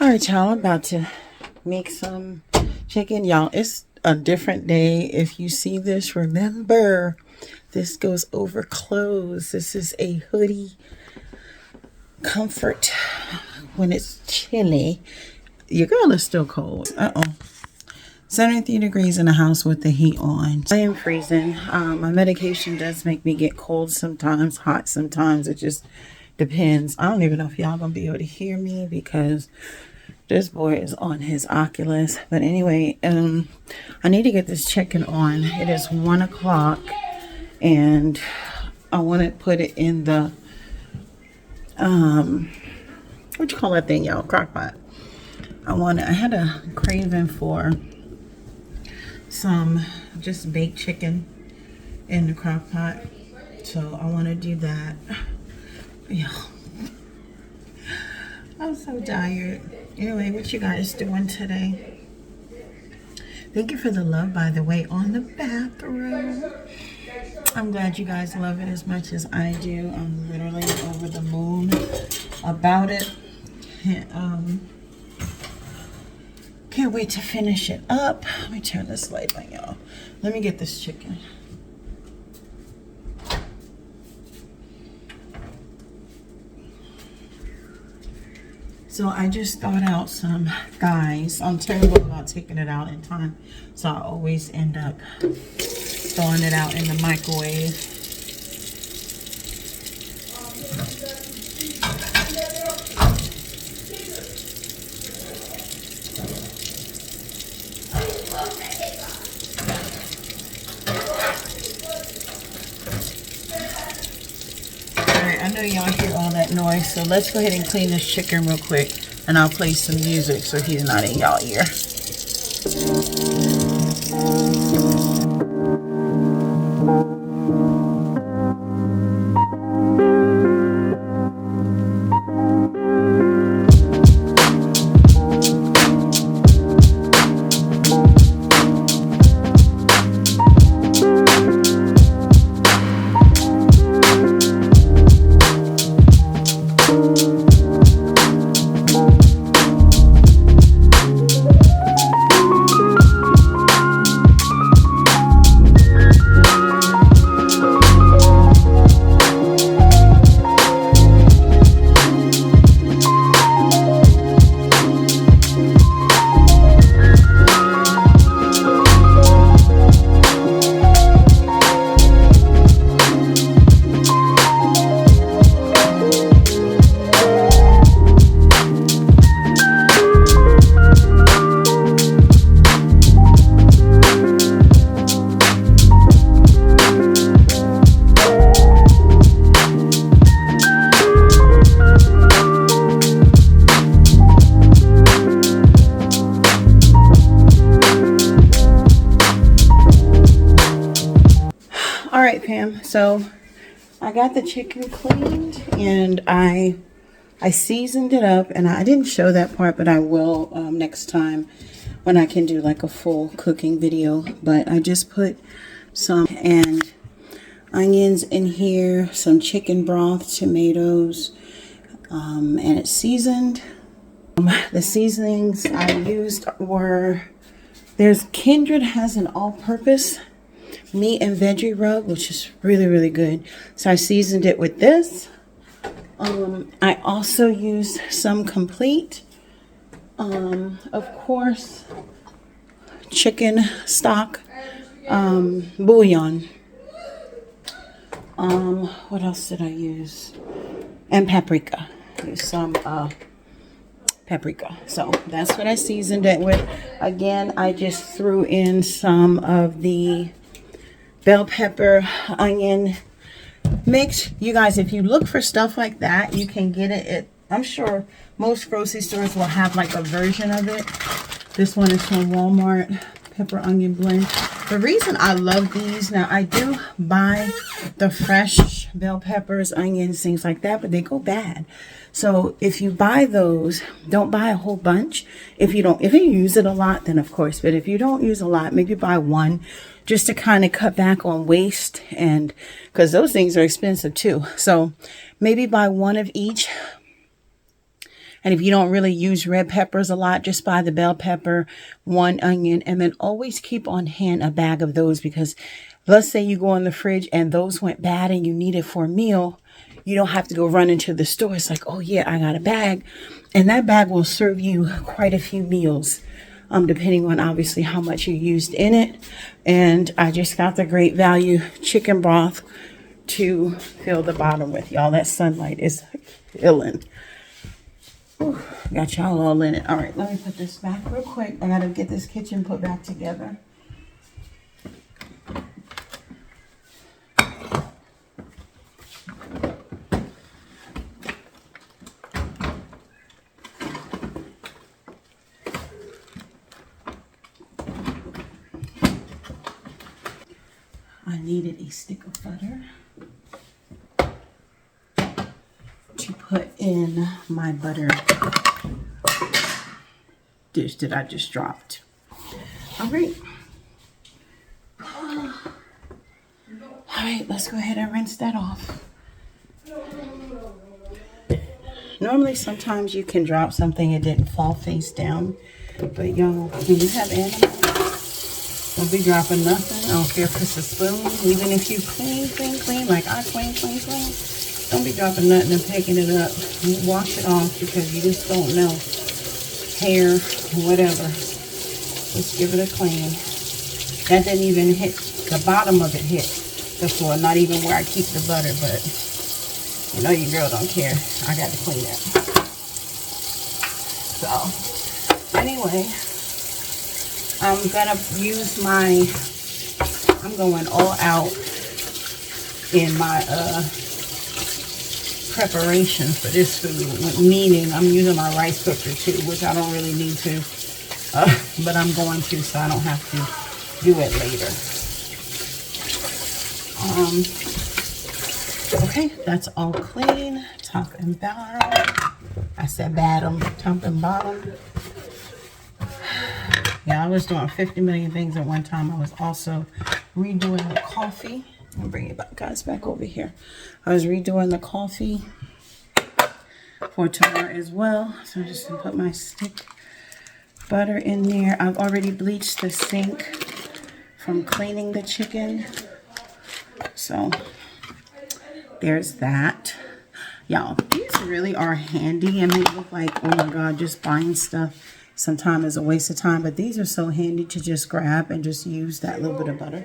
right, y'all, I'm about to make some chicken. Y'all, it's a different day. If you see this, remember, this goes over clothes. This is a hoodie comfort when it's chilly. Your girl is still cold. 73 degrees in the house with the heat on. I am freezing. My medication does make me get cold sometimes, hot sometimes. It just depends. I don't even know if y'all gonna be able to hear me because this boy is on his Oculus. But anyway, I need to get this chicken on. It is 1 o'clock and I want to put it in the what you call that thing, y'all? Crock pot. I had a craving for some just baked chicken in the crock pot, so I want to do that. Yeah, I'm so tired. Anyway, what you guys doing today? Thank you for the love, by the way, on the bathroom. I'm glad you guys love it as much as I do. I'm literally over the moon about it. Can't wait to finish it up. Let me turn this light on, y'all. Let me get this chicken. So I just thawed out some thighs. I'm terrible about taking it out in time, so I always end up throwing it out in the microwave. I know y'all hear all that noise, so let's go ahead and clean this chicken real quick, and I'll play some music so he's not in y'all ear. Alright, Pam, so I got the chicken cleaned and I seasoned it up, and I didn't show that part, but I will next time when I can do like a full cooking video. But I just put some onions in here, some chicken broth, tomatoes, and it's seasoned. The seasonings I used were, Kindred has an all-purpose meat and veggie rub, which is really, really good. So I seasoned it with this. I also used some Complete, of course, chicken stock, bouillon. What else did I use? And paprika. Use some paprika. So that's what I seasoned it with. Again, I just threw in some of the bell pepper, onion mix. You guys, if you look for stuff like that, you can get it. I'm sure most grocery stores will have like a version of it. This one is from Walmart, pepper onion blend. The reason I love these, now I do buy the fresh bell peppers, onions, things like that, but they go bad. So if you buy those, don't buy a whole bunch. If you use it a lot, then of course, but if you don't use a lot, maybe buy one, just to kind of cut back on waste, and because those things are expensive too. So maybe buy one of each And if you don't really use red peppers a lot, just buy the bell pepper, 1 onion, and then always keep on hand a bag of those, because let's say you go in the fridge and those went bad and you need it for a meal. You don't have to go run into the store. It's like, oh yeah, I got a bag. And that bag will serve you quite a few meals, depending on obviously how much you used in it. And I just got the Great Value chicken broth to fill the bottom with. Y'all, that sunlight is killing. Whew, got y'all all in it. All right, let me put this back real quick. I gotta get this kitchen put back together. I needed a stick of butter to put in my butter dish that I just dropped. All right. All right, let's go ahead and rinse that off. Normally, sometimes you can drop something it didn't fall face down. But y'all, when you have animals, don't be dropping nothing. I don't care if it's a spoon. Even if you clean, like I clean. Don't be dropping nothing and picking it up. Wash it off, because you just don't know. Hair, whatever. Just give it a clean. That didn't even hit, the bottom of it hit the floor. Not even where I keep the butter, but you know your girl don't care. I got to clean it. So, anyway. I'm gonna use I'm going all out in my preparation for this food, meaning I'm using my rice cooker too, which I don't really need to, but I'm going to, so I don't have to do it later. Okay, that's all clean, top and bottom. I said bottom, top and bottom. Yeah, I was doing 50 million things at one time. I was also redoing the coffee. I'll bring it back, guys, back over here. I was redoing the coffee for tomorrow as well. So I'm just going to put my stick butter in there. I've already bleached the sink from cleaning the chicken. So there's that. Y'all, these really are handy and they look like, oh my God, just buying stuff sometimes is a waste of time, but these are so handy to just grab and just use that little bit of butter.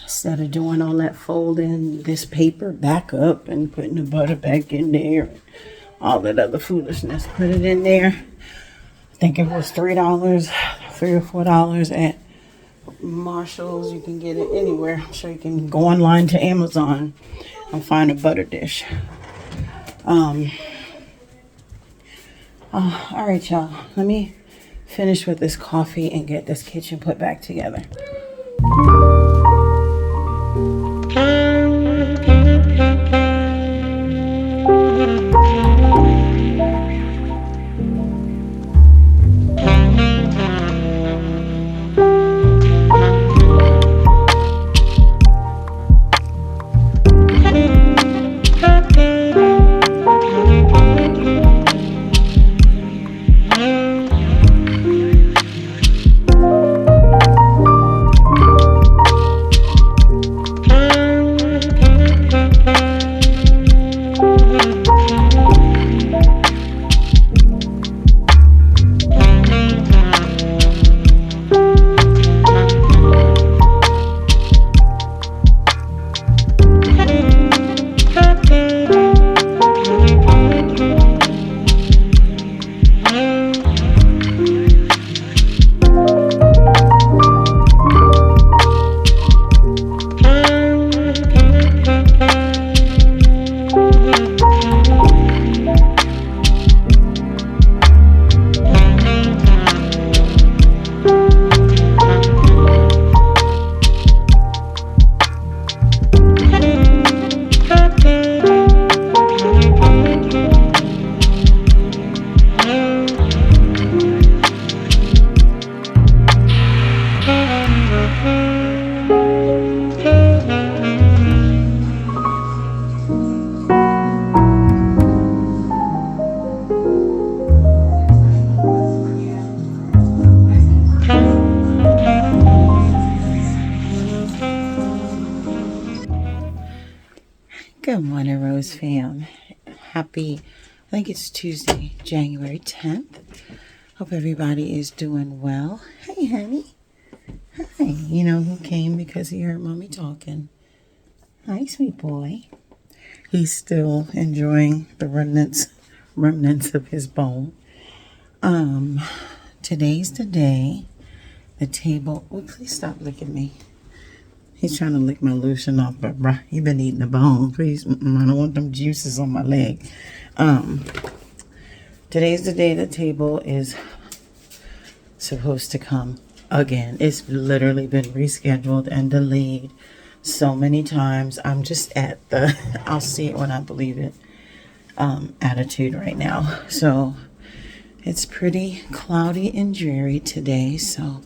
Instead of doing all that folding this paper back up and putting the butter back in there, all that other foolishness, put it in there. I think it was $3 or $4 at Marshall's. You can get it anywhere. I'm sure you can go online to Amazon and find a butter dish. All right, y'all. Let me finish with this coffee and get this kitchen put back together. Good morning, Rose fam. Happy, I think it's Tuesday, January 10th. Hope everybody is doing well. Hey, honey. Hi. You know who came because he heard mommy talking? Hi, sweet boy. He's still enjoying the remnants of his bone. Today's the day. The table. Oh, please stop licking me. He's trying to lick my lotion off, but bruh, he been eating the bone. Please, I don't want them juices on my leg. Today's the day the table is supposed to come again. It's literally been rescheduled and delayed so many times. I'm just at the I'll see it when I believe it attitude right now. So it's pretty cloudy and dreary today, so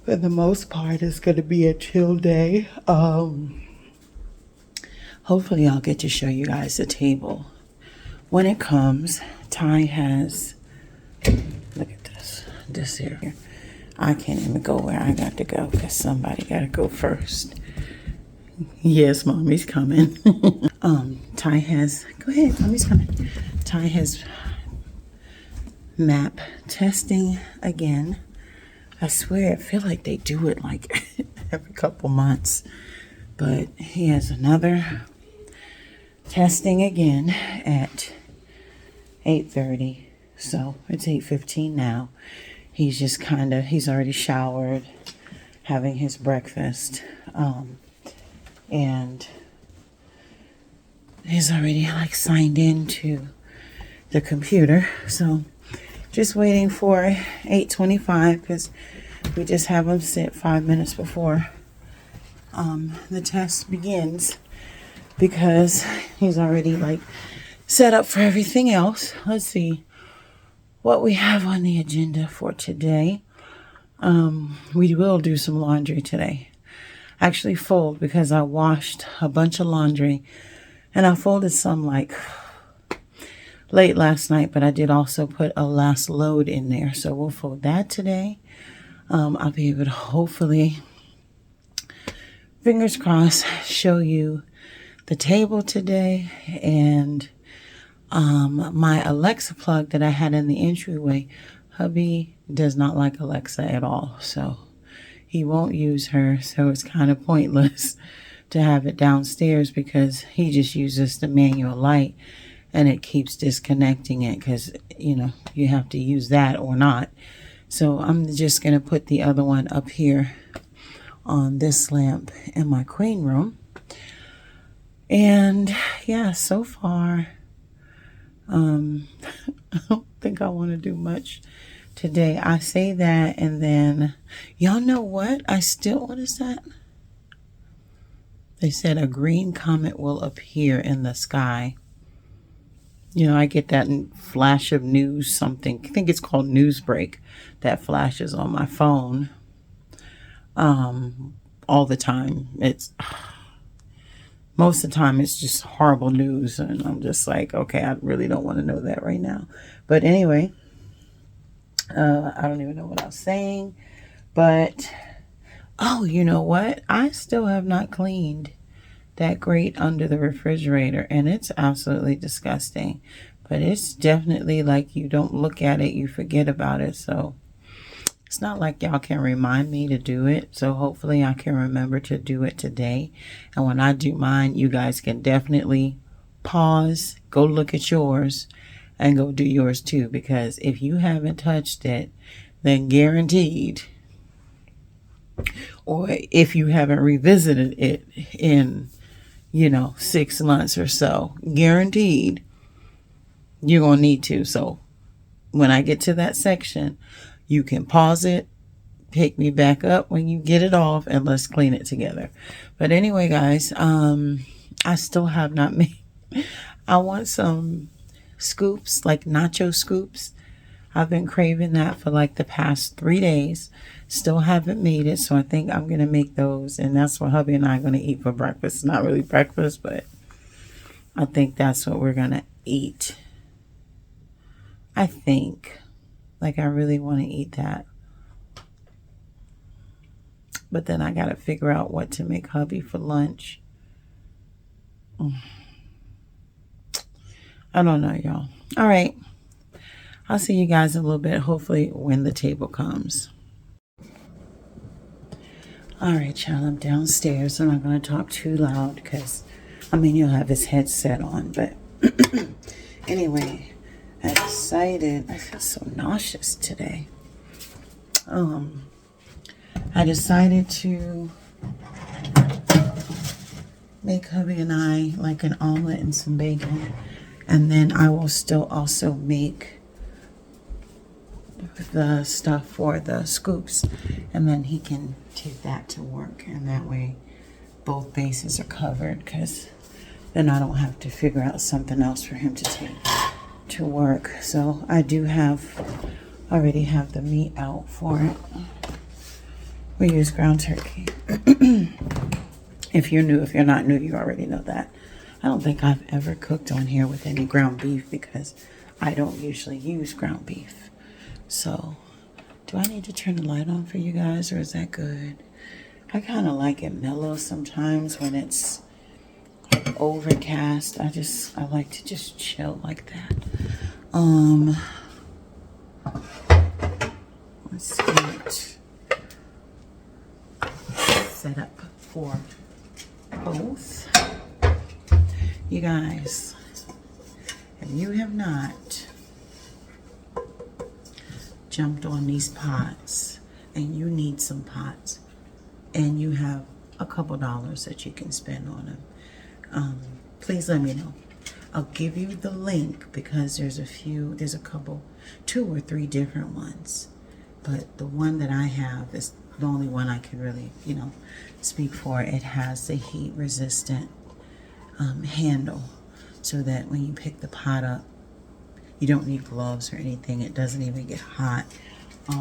for the most part it's going to be a chill day. Hopefully I'll get to show you guys the table when it comes. Ty has, look at this here. I can't even go where I got to go because somebody got to go first. Yes, mommy's coming. Ty has, go ahead, mommy's coming. Ty has map testing again. I swear, I feel like they do it like every couple months. But he has another testing again at 8:30. So it's 8:15 now. He's just he's already showered, having his breakfast. And he's already like signed into the computer. So just waiting for 8:25 because we just have him sit 5 minutes before the test begins, because he's already like set up for everything else. Let's see what we have on the agenda for today. We will do some laundry today. Actually fold, because I washed a bunch of laundry and I folded some like late last night, but I did also put a last load in there. So we'll fold that today. I'll be able to hopefully, fingers crossed, show you the table today. And my Alexa plug that I had in the entryway, hubby does not like Alexa at all. So he won't use her. So it's kind of pointless to have it downstairs because he just uses the manual light. And it keeps disconnecting it because, you know, you have to use that or not. So I'm just going to put the other one up here on this lamp in my queen room. And yeah, so far, I don't think I want to do much today. I say that, and then, y'all know what? What is that? They said a green comet will appear in the sky. You know, I get that flash of news, something. I think it's called Newsbreak, that flashes on my phone all the time. Most of the time it's just horrible news, and I'm just like, okay, I really don't want to know that right now. But anyway, I don't even know what I was saying. But, oh, you know what? I still have not cleaned that grate under the refrigerator, and it's absolutely disgusting. But it's definitely like, you don't look at it, you forget about it. So it's not like y'all can remind me to do it. So hopefully I can remember to do it today. And when I do mine, you guys can definitely pause, go look at yours, and go do yours too. Because if you haven't touched it, then guaranteed, or if you haven't revisited it in 6 months or so, guaranteed you're going to need to. So when I get to that section, you can pause it, pick me back up when you get it off, and let's clean it together. But anyway, guys, I still have not made, I want some scoops, like nacho scoops. I've been craving that for like the past 3 days. Still haven't made it, so I think I'm going to make those, and that's what hubby and I are going to eat for breakfast. Not really breakfast, but I think that's what we're going to eat. I think. Like, I really want to eat that. But then I got to figure out what to make hubby for lunch. I don't know, y'all. All right. I'll see you guys in a little bit, hopefully when the table comes. All right, y'all, I'm downstairs. I'm not going to talk too loud because, I mean, you'll have his headset on. But anyway, I decided, I feel so nauseous today. I decided to make hubby and I like an omelet and some bacon. And then I will still also make the stuff for the scoops, and then he can take that to work, and that way both bases are covered, because then I don't have to figure out something else for him to take to work. So I do already have the meat out for it. We use ground turkey. If you're new, if you're not new, you already know that. I don't think I've ever cooked on here with any ground beef because I don't usually use ground beef. So, do I need to turn the light on for you guys, or is that good? I kind of like it mellow sometimes when it's overcast. I like to just chill like that. Let's get set up for both. You guys, if you have not jumped on these pots and you need some pots and you have a couple dollars that you can spend on them, please let me know. I'll give you the link because there's a couple, 2 or 3 different ones, but the one that I have is the only one I can really, speak for. It has the heat resistant handle, so that when you pick the pot up, you don't need gloves or anything. It doesn't even get hot.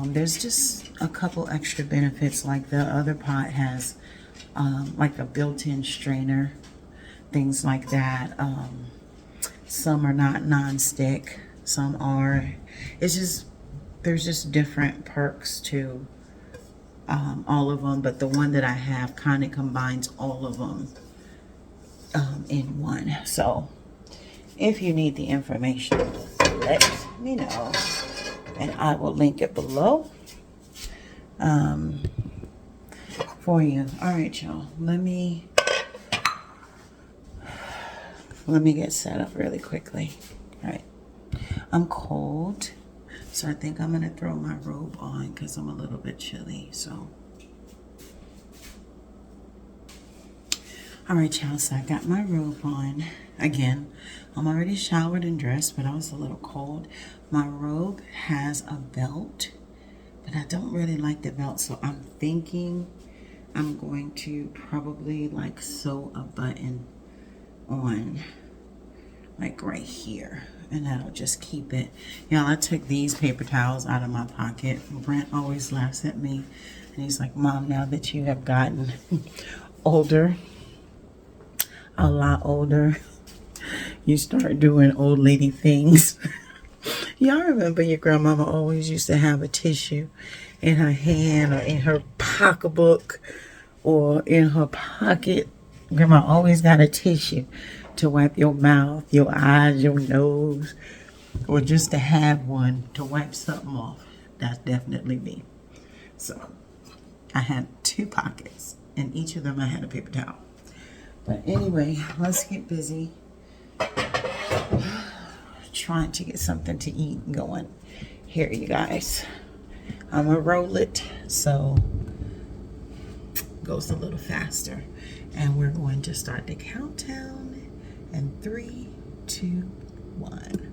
There's just a couple extra benefits, like the other pot has like a built-in strainer, things like that. Some are not non-stick, some are. There's just different perks to all of them, but the one that I have kind of combines all of them in one. So if you need the information, let me know and I will link it below for you. All right, y'all, let me get set up really quickly. All right, I'm cold, so I think I'm gonna throw my robe on because I'm a little bit chilly. So all right, y'all, so I got my robe on. Again, I'm already showered and dressed, but I was a little cold. My robe has a belt, but I don't really like the belt, so I'm thinking I'm going to probably like sew a button on like right here, and that'll just keep it. Y'all, I took these paper towels out of my pocket. Brent always laughs at me, and he's like, Mom, now that you have gotten older, a lot older, you start doing old lady things. Y'all remember your grandmama always used to have a tissue in her hand or in her pocketbook or in her pocket. Grandma always got a tissue to wipe your mouth, your eyes, your nose, or just to have one to wipe something off. That's definitely me. So I had 2 pockets, and each of them I had a paper towel. But anyway, let's get busy trying to get something to eat going here, you guys. I'm gonna roll it so it goes a little faster, and we're going to start the countdown in 3, 2, 1.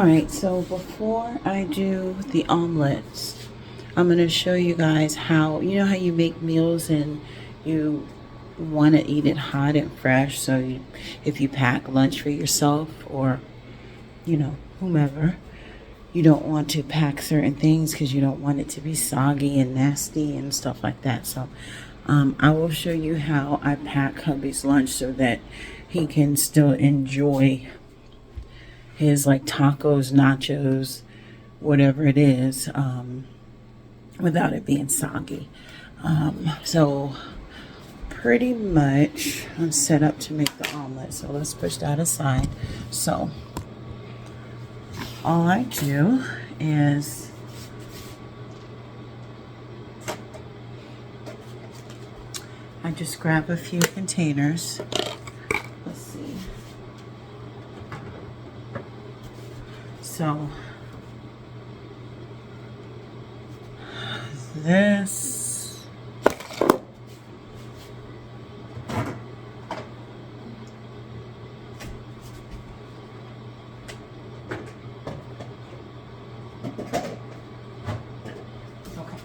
All right, so before I do the omelets, I'm going to show you guys how, you know how you make meals and you want to eat it hot and fresh. So if you pack lunch for yourself or, you know, whomever, you don't want to pack certain things because you don't want it to be soggy and nasty and stuff like that. So I will show you how I pack hubby's lunch so that he can still enjoy his like tacos, nachos, whatever it is, without it being soggy. So pretty much I'm set up to make the omelet. So let's push that aside. So all I do is I just grab a few containers. Let's see. So this, okay.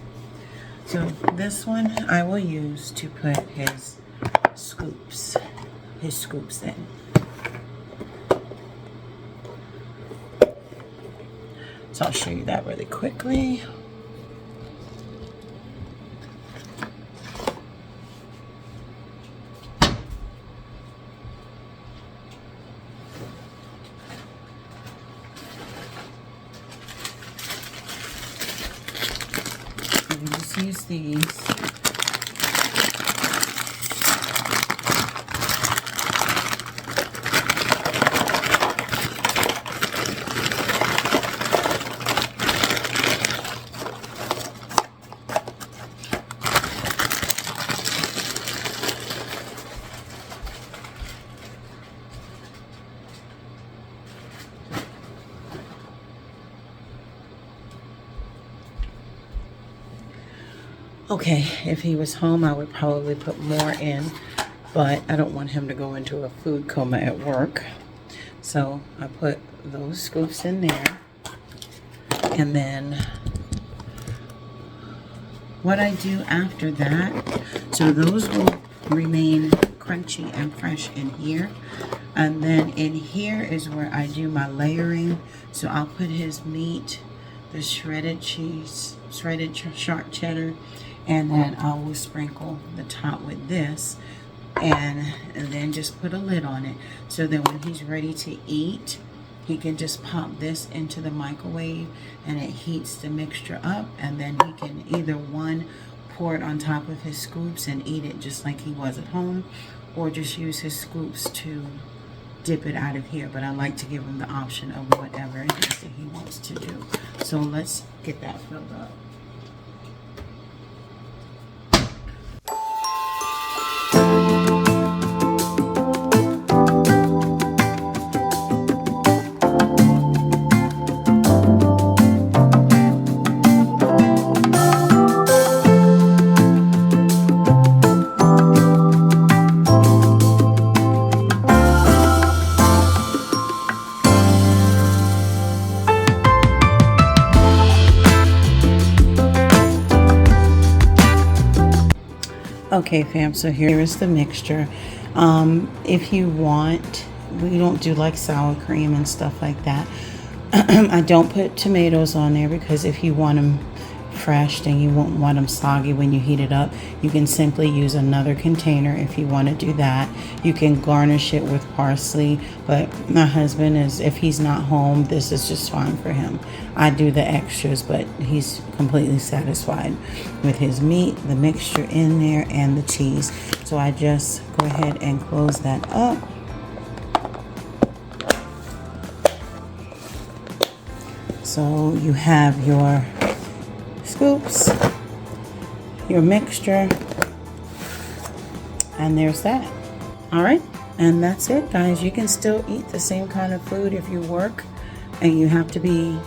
So this one I will use to put his scoops in. So I'll show you that really quickly. You just use these. Okay, if he was home, I would probably put more in, but I don't want him to go into a food coma at work. So I put those scoops in there. And then what I do after that, so those will remain crunchy and fresh in here. And then in here is where I do my layering. So I'll put his meat, the shredded cheese, shredded sharp cheddar, and then I will sprinkle the top with this and then just put a lid on it so that when he's ready to eat, he can just pop this into the microwave and it heats the mixture up, and then he can either pour it on top of his scoops and eat it just like he was at home, or just use his scoops to dip it out of here. But I like to give him the option of whatever it is that he wants to do. So let's get that filled up. Okay, fam, so here is the mixture. If you want, we don't do like sour cream and stuff like that. I don't put tomatoes on there because if you want them fresh, then you won't want them soggy when you heat it up. You can simply use another container if you want to do that. You can garnish it with parsley, but my husband is, if he's not home, this is just fine for him. I do the extras, but he's completely satisfied with his meat, the mixture in there, and the cheese. So I just go ahead and close that up. So you have your scoops, your mixture, and there's that. All right, and that's it, guys. You can still eat the same kind of food if you work and you have to be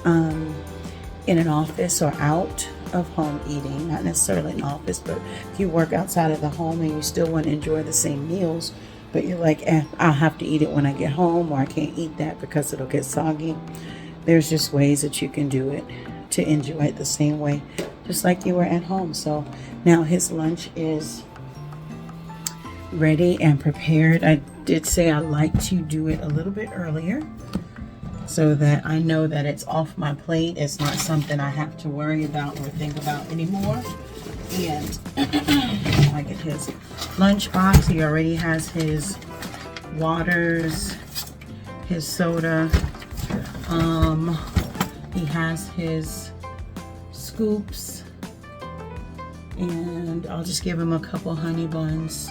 in an office or out of home eating, not necessarily an office, but if you work outside of the home and you still want to enjoy the same meals, but you're like, I'll have to eat it when I get home, or I can't eat that because it'll get soggy. there's just ways that you can do it to enjoy it the same way, just like you were at home. So now his lunch is ready and prepared. I did say I like to do it a little bit earlier so that I know that it's off my plate. It's not something I have to worry about or think about anymore. And I get his lunch box. He already has his waters, his soda. He has his scoops, and I'll just give him a couple honey buns.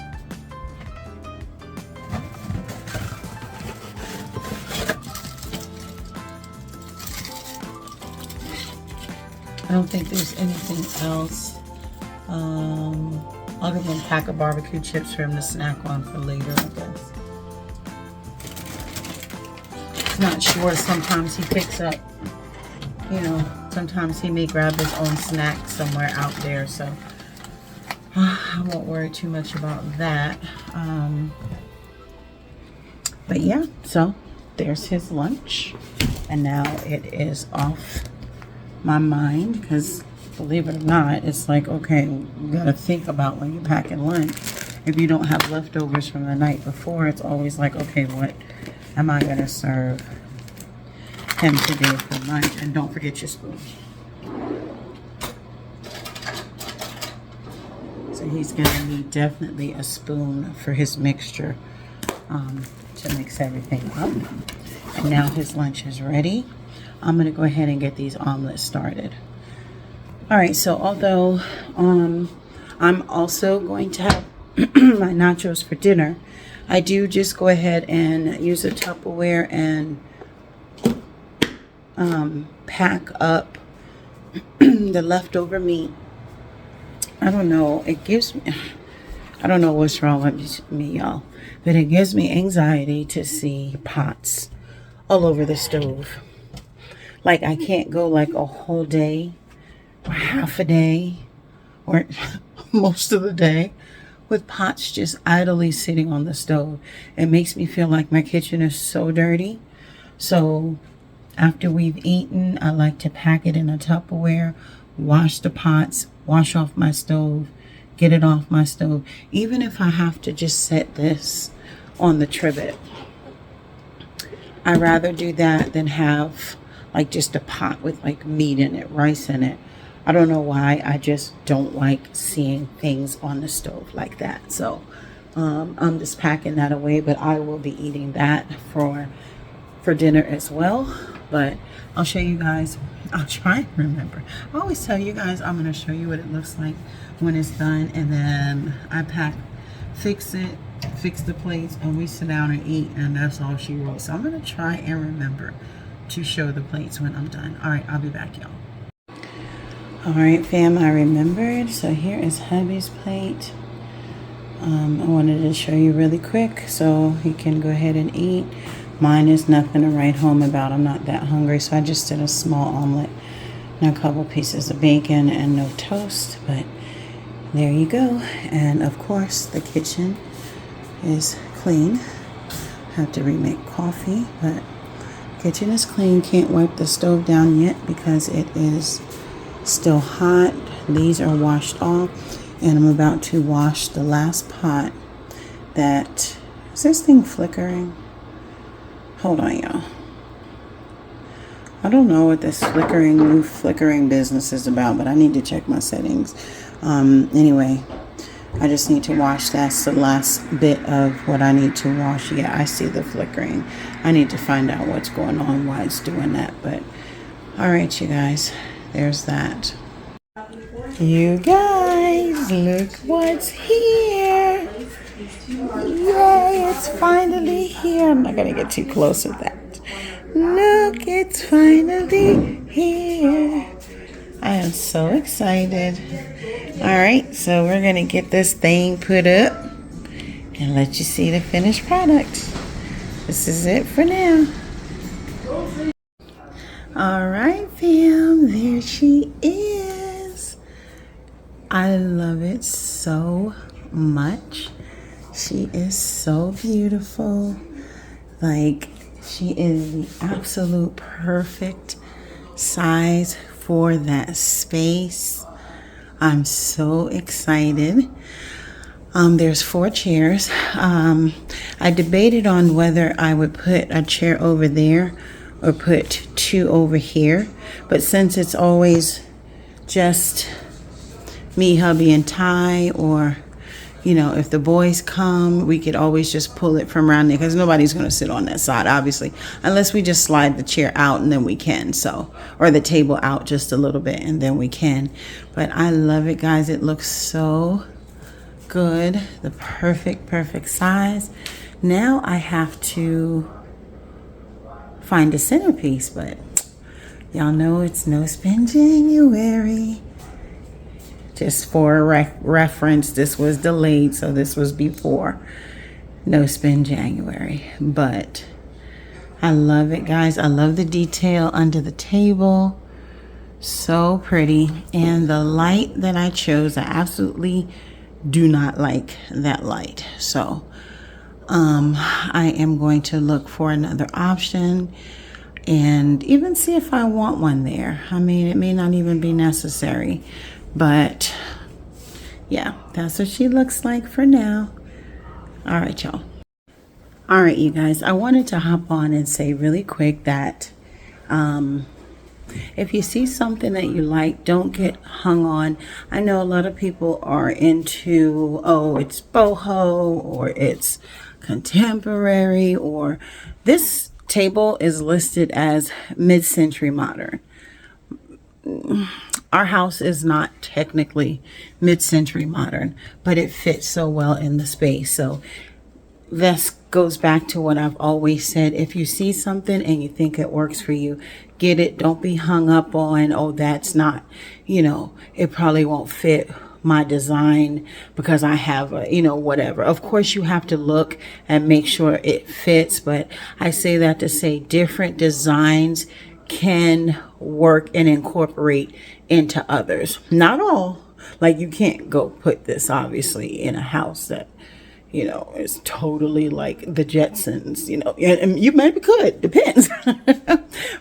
I don't think there's anything else. I'll give him a pack of barbecue chips for him to snack on for later, I guess. Not sure. Sometimes he picks up, you know, sometimes he may grab his own snack somewhere out there, so I won't worry too much about that. But yeah, so there's his lunch, and now it is off my mind, because believe it or not, it's like, okay, you gotta think about when you're packing lunch. If you don't have leftovers from the night before, it's always like, okay, what am I gonna serve him today for lunch? And don't forget your spoon. So he's gonna need definitely a spoon for his mixture to mix everything up. And now his lunch is ready. I'm gonna go ahead and get these omelets started. All right, so although I'm also going to have my nachos for dinner, I do just go ahead and use a Tupperware and pack up the leftover meat. I don't know, it gives me, I don't know what's wrong with me, y'all, but it gives me anxiety to see pots all over the stove. Like, I can't go like a whole day or half a day or most of the day with pots just idly sitting on the stove. It makes me feel like my kitchen is so dirty. So after we've eaten, I like to pack it in a Tupperware, wash the pots, wash off my stove, get it off my stove. Even if I have to just set this on the trivet, I'd rather do that than have like just a pot with like meat in it, rice in it. I don't know why, I just don't like seeing things on the stove like that. So I'm just packing that away, but I will be eating that for dinner as well. But I'll show you guys, I'll try and remember. I always tell you guys I'm going to show you what it looks like when it's done, and then I pack, fix it, fix the plates, and we sit down and eat, and that's all she wrote. So I'm going to try and remember to show the plates when I'm done. All right, I'll be back, y'all. All right, fam, I remembered. So here is hubby's plate. I wanted to show you really quick so he can go ahead and eat. Mine is nothing to write home about. I'm not that hungry, so I just did a small omelet and a couple pieces of bacon and no toast. But there you go. And of course, the kitchen is clean. Have to remake coffee, but kitchen is clean. Can't wipe the stove down yet because it is still hot. These are washed off, and I'm about to wash the last pot. That is this thing flickering? Hold on, y'all. I don't know what this new flickering business is about, but I need to check my settings. Anyway, I just need to wash. That's the last bit of what I need to wash. Yeah, I see the flickering. I need to find out what's going on, why it's doing that. But all right, you guys, there's that. You guys, look what's here. Yay, it's finally here. I'm not gonna get too close with that. Look, it's finally here. I am so excited. All right, so we're gonna get this thing put up and let you see the finished product. This is it for now. All right, fam, there she is. I love it so much. She is so beautiful. Like, She is the absolute perfect size for that space. I'm so excited. There's 4 chairs. I debated on whether I would put a chair over there or put 2 over here. But since it's always just me, hubby, and Ty, or, you know, if the boys come, we could always just pull it from around there because nobody's going to sit on that side, obviously, unless we just slide the chair out and then we can. So, or the table out just a little bit and then we can. But I love it, guys. It looks so good. The perfect size. Now I have to find a centerpiece, but y'all know it's no spin January. Just for reference, this was delayed, so this was before no spin January. But I love it, guys. I love the detail under the table. So pretty. And the light that I chose, I absolutely do not like that light. So I am going to look for another option and even see if I want one there. I mean, it may not even be necessary, but yeah, that's what she looks like for now. All right, y'all. All right, you guys, I wanted to hop on and say really quick that if you see something that you like, don't get hung on. I know a lot of people are into, oh, it's boho or it's contemporary, or this table is listed as mid-century modern. Our house is not technically mid-century modern, but it fits so well in the space. So this goes back to what I've always said. If you see something and you think it works for you, get it. Don't be hung up on, oh, that's not, you know, it probably won't fit my design because I have a, you know, whatever. Of course, you have to look and make sure it fits. But I say that to say different designs can work and incorporate into others. Not all. Like, you can't go put this obviously in a house that, you know, is totally like the Jetsons, you know, and you maybe could, depends.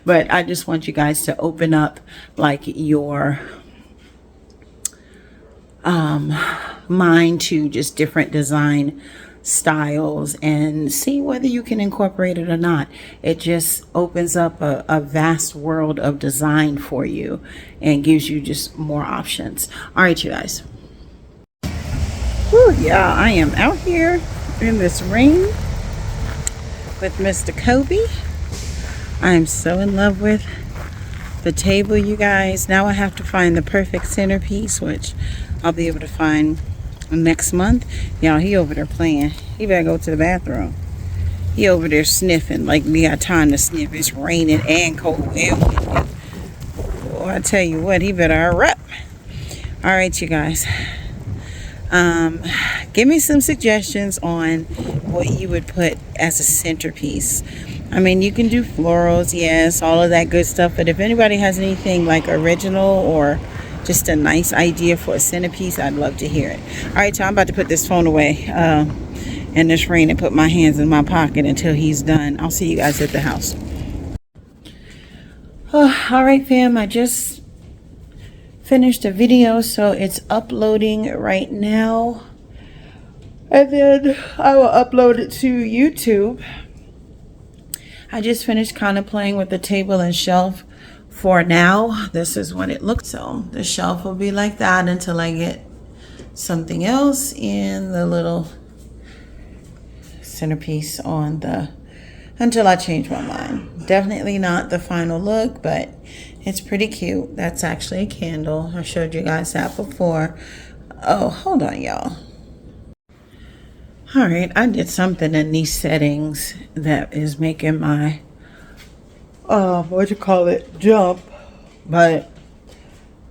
But I just want you guys to open up like your mind to just different design styles and see whether you can incorporate it or not. It just opens up a vast world of design for you and gives you just more options. All right, you guys. Whew, yeah, I am out here in this rain with Mr. Kobe. I am so in love with the table, you guys. Now I have to find the perfect centerpiece, which I'll be able to find next month. Y'all, he over there playing. He better go to the bathroom. He over there sniffing like we got time to sniff. It's raining and cold and windy. Oh, I tell you what, he better hurry up. All right, you guys. Give me some suggestions on what you would put as a centerpiece. I mean, you can do florals, yes, all of that good stuff. But if anybody has anything like original or just a nice idea for a centerpiece, I'd love to hear it. All right, so I'm about to put this phone away in this rain and put my hands in my pocket until he's done. I'll see you guys at the house. Oh, all right, fam, I just finished a video, so it's uploading right now. And then I will upload it to YouTube. I just finished kind of playing with the table and shelf. For now, this is what it looks. So the shelf will be like that until I get something else in the little centerpiece on the, until I change my mind. Definitely not the final look, but it's pretty cute. That's actually a candle. I showed you guys that before. Oh, hold on, y'all. All right, I did something in these settings that is making my jump. But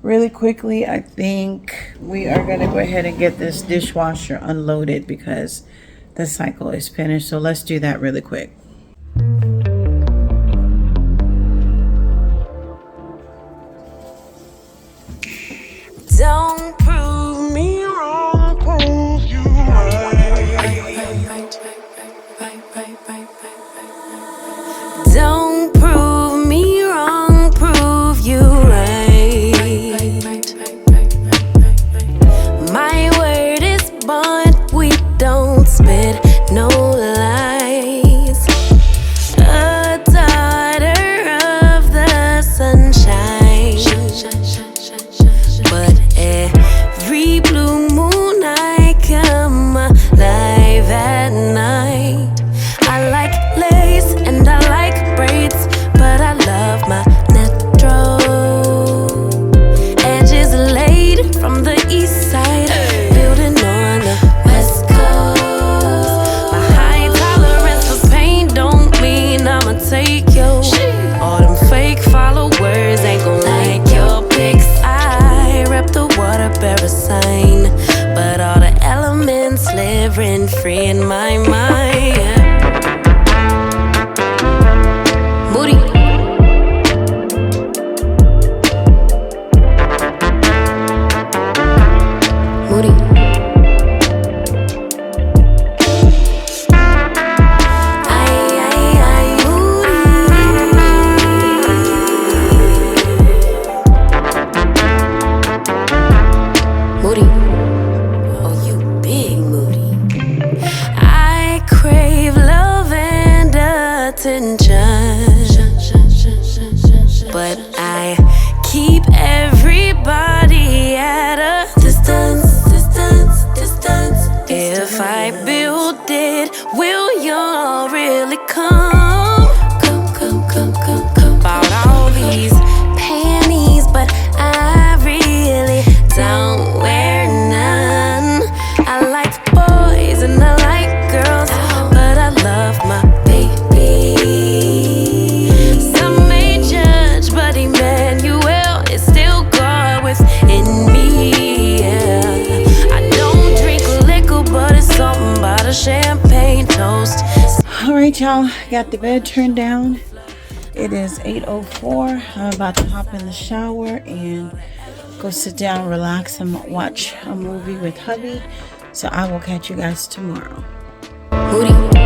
really quickly, I think we are going to go ahead and get this dishwasher unloaded because the cycle is finished. So let's do that really quick. Don't prove me wrong, prove you right. free in my mind. Moody. Moody. Moody. Oh, you big moody. I crave love and attention, but I keep everybody at a distance. If I build it, will y'all really come? Bought all these panties, but I really don't wear none. I like boys and I like girls, but I love my baby. Some may judge, but Emmanuel is still God within me. Yeah. I don't drink liquor, but it's something about a champagne toast. All right, y'all, got the bed turned down. It is 8:04. I'm about to hop in the shower and go sit down, relax, and watch a movie with hubby. So I will catch you guys tomorrow. Moody.